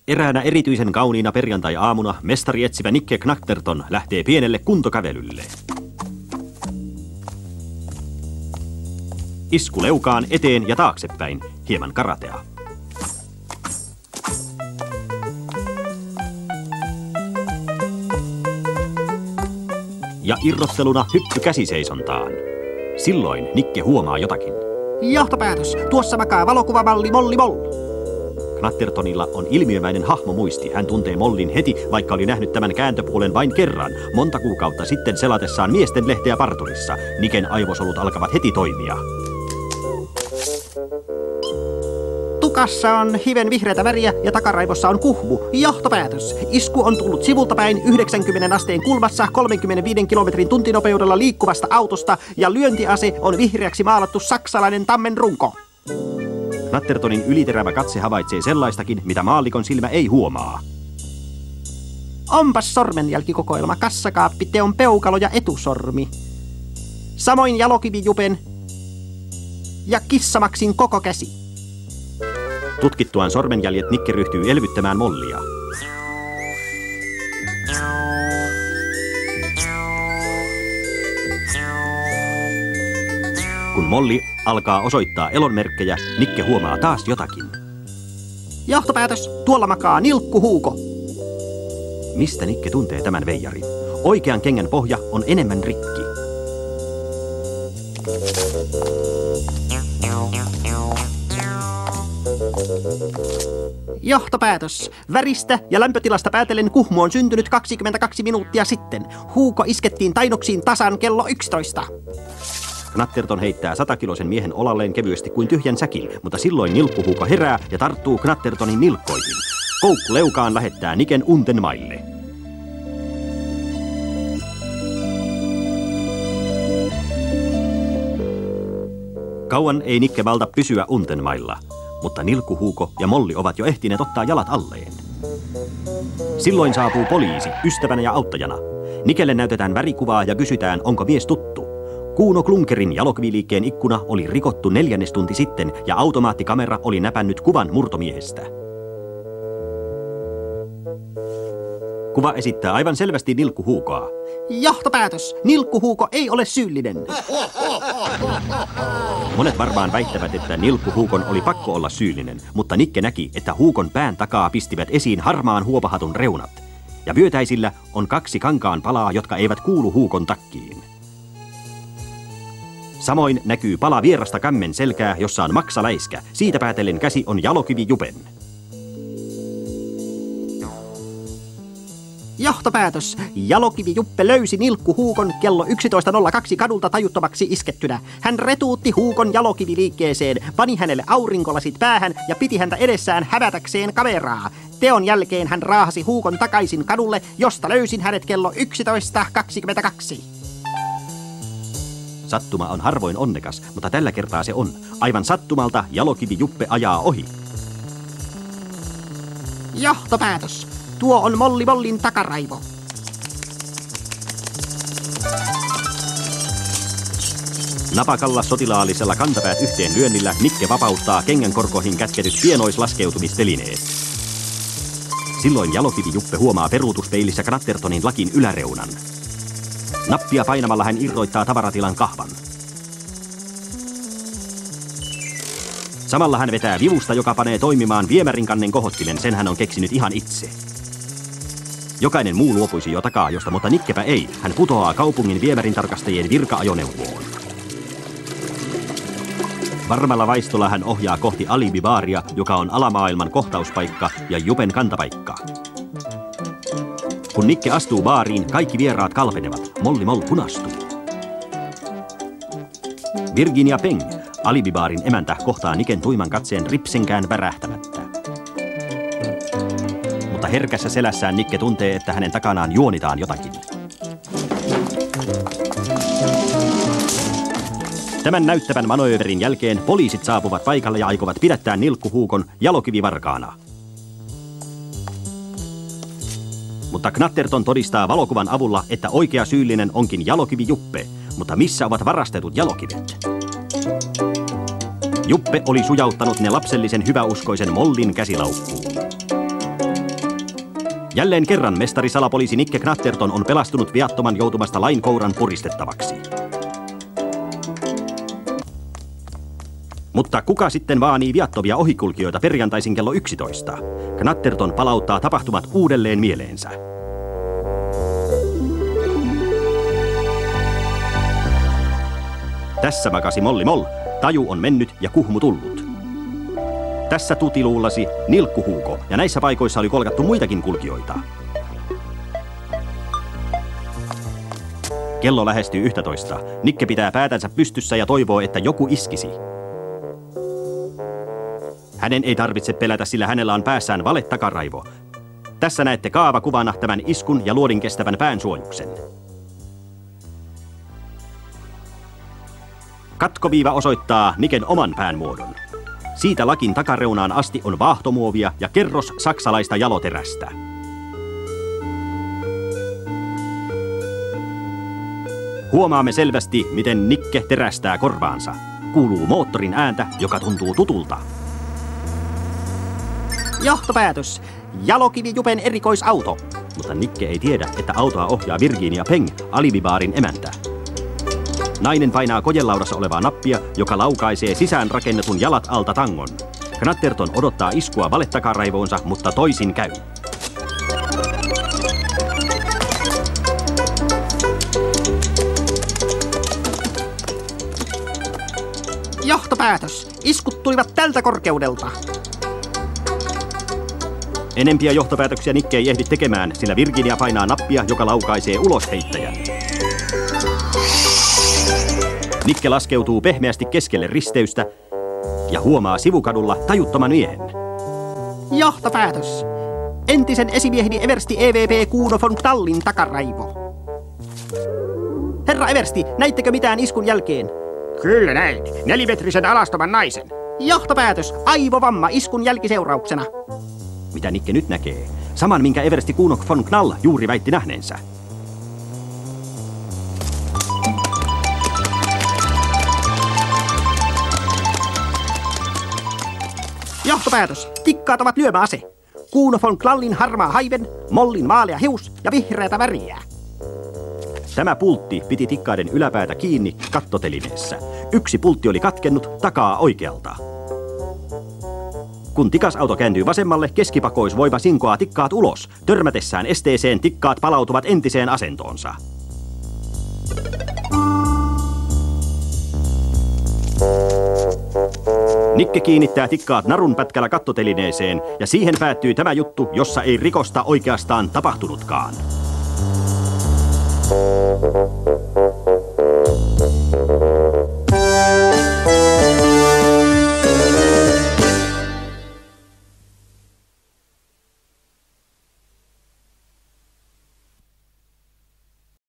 Eräänä erityisen kauniina perjantai-aamuna mestari etsivä Nikke Knatterton lähtee pienelle kuntokävelylle. Isku leukaan eteen ja taaksepäin, hieman karatea. Ja irrotteluna hyppy käsiseisontaan. Silloin Nikke huomaa jotakin. Johtopäätös. Tuossa makaa valokuvamalli Molly Moll. Knattertonilla on ilmiömäinen hahmomuisti. Hän tuntee Mollin heti, vaikka oli nähnyt tämän kääntöpuolen vain kerran, monta kuukautta sitten selatessaan miesten lehteä parturissa. Niken aivosolut alkavat heti toimia. Tukassa on hiven vihreätä väriä ja takaraivossa on kuhmu. Johtopäätös. Isku on tullut sivulta päin 90 asteen kulmassa 35 kilometrin tuntinopeudella liikkuvasta autosta ja lyöntiase on vihreäksi maalattu saksalainen tammen runko. Knattertonin yliterävä katse havaitsee sellaistakin, mitä maallikon silmä ei huomaa. Onpas sormenjälkikokoelma, kassakaappi, teon peukalo ja etusormi. Samoin jalokivijupen ja kissamaksin koko käsi. Tutkittuaan sormenjäljet Nikke ryhtyy elvyttämään Mollia. Kun Molli alkaa osoittaa elonmerkkejä, Nikke huomaa taas jotakin. Johtopäätös. Tuolla makaa Nilkku Huuko. Mistä Nikke tuntee tämän veijarin? Oikean kengän pohja on enemmän rikki. Johtopäätös. Väristä ja lämpötilasta päätellen kuhmu on syntynyt 22 minuuttia sitten. Huuko iskettiin tainoksiin tasan kello 11. Knatterton heittää 100-kiloisen miehen olalleen kevyesti kuin tyhjän säkin, mutta silloin Nilkkuhuuko herää ja tarttuu Knattertonin nilkkoihin. Koukku leukaan lähettää Niken Untenmaille. Kauan ei Nikke malta pysyä Untenmailla, mutta Nilkkuhuuko ja Molli ovat jo ehtineet ottaa jalat alleen. Silloin saapuu poliisi, ystävänä ja auttajana. Nikelle näytetään värikuvaa ja kysytään, onko mies tuttu. Kuuno Klunkerin jalokiviliikkeen ikkuna oli rikottu 4 tunti sitten ja automaattikamera oli näpännyt kuvan murtomiehestä. Kuva esittää aivan selvästi Nilkkuhuukoa. Johtopäätös. Nilkkuhuuko ei ole syyllinen. Monet varmaan väittävät, että Nilkkuhuukon oli pakko olla syyllinen, mutta Nikke näki, että Huukon pään takaa pistivät esiin harmaan huopahatun reunat. Ja vyötäisillä on 2 kankaan palaa, jotka eivät kuulu Huukon takkiin. Samoin näkyy pala vierasta kämmen selkää, jossa on maksaläiskä. Siitä päätellen käsi on jalokivijupen. Johtopäätös. Jalokivijuppe löysi Nilkkuhuukon kello 11.02 kadulta tajuttomaksi iskettynä. Hän retuutti Huukon jalokiviliikkeeseen, pani hänelle aurinkolasit päähän ja piti häntä edessään hävätäkseen kameraa. Teon jälkeen hän raahasi Huukon takaisin kadulle, josta löysin hänet kello 11.22. Sattuma on harvoin onnekas, mutta tällä kertaa se on. Aivan sattumalta jalokivijuppe ajaa ohi. Johtopäätös. Tuo on Molly Mollin takaraivo. Napakalla sotilaallisella kantapäät yhteen lyönnillä Nikke vapauttaa kengänkorkoihin kätketyt pienoislaskeutumistelineet. Silloin jalokivijuppe huomaa peruutuspeilissä Knattertonin lakin yläreunan. Nappia painamalla hän irroittaa tavaratilan kahvan. Samalla hän vetää vivusta, joka panee toimimaan viemärinkannen kohottimen. Sen hän on keksinyt ihan itse. Jokainen muu luopuisi jo takaajosta, mutta Nikkepä ei. Hän putoaa kaupungin viemärintarkastajien virka-ajoneuvoon. Varmalla vaistolla hän ohjaa kohti alibibaaria, joka on alamaailman kohtauspaikka ja Jupen kantapaikka. Kun Nikke astuu baariin, kaikki vieraat kalpenevat. Molly Moll punastuu. Virginia Peng, alibibaarin emäntä, kohtaa Niken tuiman katseen ripsenkään värähtämättä. Mutta herkässä selässään Nikke tuntee, että hänen takanaan juonitaan jotakin. Tämän näyttävän manööverin jälkeen poliisit saapuvat paikalle ja aikovat pidättää Nilkkuhuukon jalokivivarkaana. Mutta Knatterton todistaa valokuvan avulla, että oikea syyllinen onkin jalokivi Juppe. Mutta missä ovat varastetut jalokivet? Juppe oli sujauttanut ne lapsellisen hyväuskoisen Mollin käsilaukkuun. Jälleen kerran mestari salapoliisi Nikke Knatterton on pelastunut viattoman joutumasta lain kouran puristettavaksi. Mutta kuka sitten vaanii viattomia ohikulkijoita perjantaisin kello 11? Knatterton palauttaa tapahtumat uudelleen mieleensä. Tässä makasi Molli Moll. Taju on mennyt ja kuhmu tullut. Tässä Tuti luulasi Nilkku Huuko, ja näissä paikoissa oli kolkattu muitakin kulkijoita. Kello lähestyy 11. Nikke pitää päätänsä pystyssä ja toivoo, että joku iskisi. Hänen ei tarvitse pelätä, sillä hänellä on päässään valettakaraivo. Tässä näette kaavakuvana tämän iskun ja luodin kestävän päänsuojuksen. Katkoviiva osoittaa Niken oman päänmuodon. Siitä lakin takareunaan asti on vaahtomuovia ja kerros saksalaista jaloterästä. Huomaamme selvästi, miten Nikke terästää korvaansa. Kuuluu moottorin ääntä, joka tuntuu tutulta. Johtopäätös. Jalokivi Jupen erikoisauto. Mutta Nikke ei tiedä, että autoa ohjaa Virginia Peng, alibibaarin emäntä. Nainen painaa kojelaudassa olevaa nappia, joka laukaisee sisään rakennetun jalat alta tangon. Knatterton odottaa iskua valettakaraivoonsa, mutta toisin käy. Johtopäätös. Iskut tulivat tältä korkeudelta. Enempiä johtopäätöksiä Nikke ei ehdi tekemään, sillä Virginia painaa nappia, joka laukaisee ulos heittäjän. Nikke laskeutuu pehmeästi keskelle risteystä ja huomaa sivukadulla tajuttoman miehen. Johtopäätös. Entisen esimieheni eversti EVP Kuno von Tallin takaraivo. Herra eversti, näittekö mitään iskun jälkeen? Kyllä näin. 4-metrisen alastoman naisen. Johtopäätös. Aivovamma iskun jälkiseurauksena. Mitä Nikke nyt näkee? Saman, minkä eversti Kuno von Knall juuri väitti nähneensä. Johtopäätös. Tikkaat ovat lyömäase. Kuno von Knallin harmaa haiven, Mollin vaalea hius ja vihreätä väriä. Tämä pultti piti tikkaiden yläpäätä kiinni kattotelineessä. Yksi pultti oli katkennut takaa oikealta. Kun tikasauto kääntyy vasemmalle, keskipakoisvoima sinkoaa tikkaat ulos. Törmätessään esteeseen tikkaat palautuvat entiseen asentoonsa. Nikke kiinnittää tikkaat narunpätkällä kattotelineeseen ja siihen päättyy tämä juttu, jossa ei rikosta oikeastaan tapahtunutkaan.